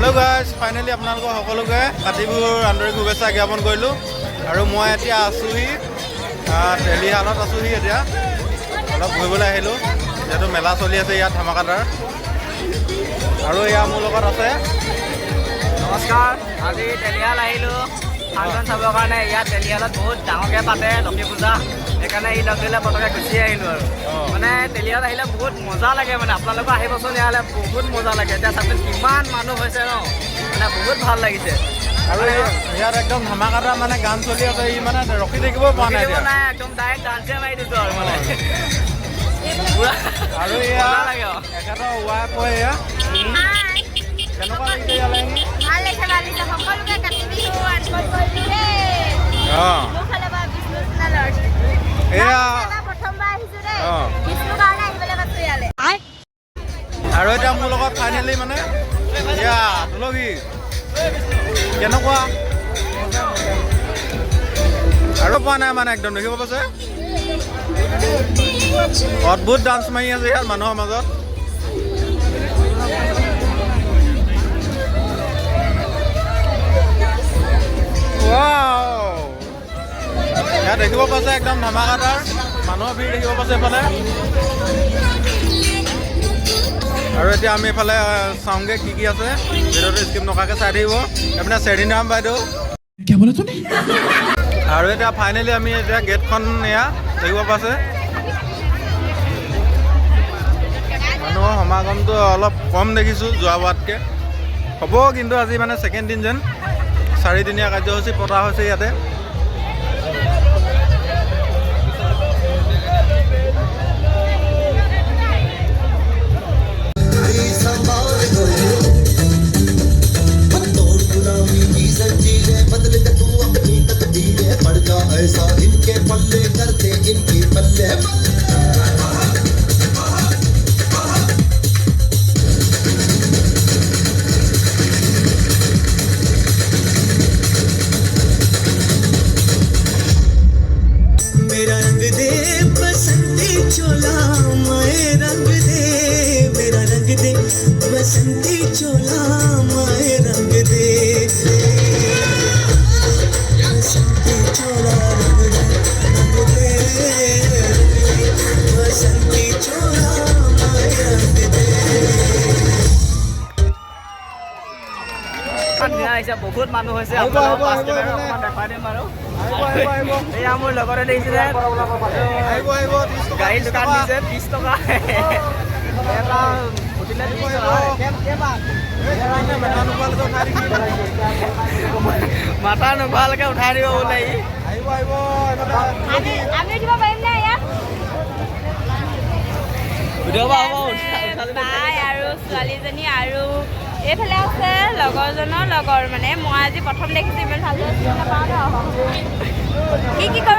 Hello' guys, finally আপোনালোকৰ সকলোকে কাতিবোৰ আন্তৰিক শুভেচ্ছা জ্ঞাপন কৰিলোঁ। আৰু মই এতিয়া আছোঁহি তেলিহালত আছোঁহি। এতিয়া অলপ ঘূৰিবলৈ আহিলোঁ, যিহেতু মেলা চলি আছে ইয়াত ধামাকাদাৰ। আৰু এয়া মোৰ লগত আছে। নমস্কাৰ, আজি তেলিহাল আহিলোঁ ফাংচন চাবৰ কাৰণে। ইয়াত তেলিহালত বহুত ডাঙৰকৈ পাতে লক্ষী পূজা, সেইকাৰণে ই লগ দিলে পটককৈ গুচি আহিলোঁ। আৰু মানে তেলিহাল আহিলে বহুত মজা লাগে, মানে আপোনালোকৰ আহিবচোন, ইয়ালৈ বহুত মজা লাগে। এতিয়া চাওকচোন কিমান মানুহ হৈছে ন, মানে বহুত ভাল লাগিছে। আৰু ইয়াত একদম ধামাকাদাৰ মানে গান চলি আছে, ই মানে ৰখি থাকিব পৰা নাই। একদম ডাইৰেক্ট ডান্সে মাৰি দিছোঁ আৰু মানে আৰু এয়া এখেতৰ ৱাইফ হয়। এয়া কেনেকুৱা লাগিছে ইয়ালৈ আহি? ভাল লাগিছে, ভাল লাগিছে। সকলোকে কাতি বিহু আদৰ কৰিলোঁ দেই। এয়া প্ৰথমবাৰ আহিছোঁ দেই, বিষ্ণুৰ কাৰণে আহিবলৈ পাইছোঁ ইয়ালৈ। আৰু এতিয়া মোৰ লগত ফাইনেলি মানে এয়া তুলসী কেনেকুৱা আৰু পোৱা নাই মানে একদম দেখিব পাইছে। অদ্ভুত ডান্স মাৰি আছে ইয়াত মানুহৰ মাজত। ইয়াত দেখিব পাইছে একদম ধামাকাদাৰ মানুহৰ ভিৰ দেখিব পাইছে এইফালে। আৰু এতিয়া আমি এইফালে চাওঁগৈ কি আছে। ভিডিঅ'টো স্কিপ নকৰাকৈ চাই থাকিব। এইপিনে চেৰিনাম বাইদেউ। আৰু এতিয়া ফাইনেলি আমি এতিয়া গেটখন এয়া দেখিব পাইছে। মানুহৰ সমাগমটো অলপ কম দেখিছোঁ যোৱাবাৰতকৈ। হ'ব কিন্তু আজি মানে ছেকেণ্ড দিন যেন 4দিনীয়া কাৰ্যসূচী পতা হৈছে ইয়াতে। ऐसा इनके पल्ले करते इनके पल्ले मेरा रंग दे बसंती चोला माए रंग दे मेरा रंग दे बसंती चोला माए रंग दे बसंती चोला रंग दे बसंती चोला माए रंग दे। বহুত মানুহ হৈছে, দেখাই দিম বাৰু। এয়া মোৰ লগতে দেখিছিলে গাড়ী দোকান দিছে 30 টকা এটা উঠিলে 30 টকা। মাথা নোখোৱালৈকে উঠাই দিব বোলে। আমি উঠিব পাৰিম নে ইয়াত? বাই আৰু ছোৱালীজনী আৰু এইফালে আছে লগৰজনৰ লগৰ। মানে মই আজি প্ৰথম দেখিছোঁ, ইমান ভালদৰে চিনি নাপাওঁ ন। কি কৰোঁ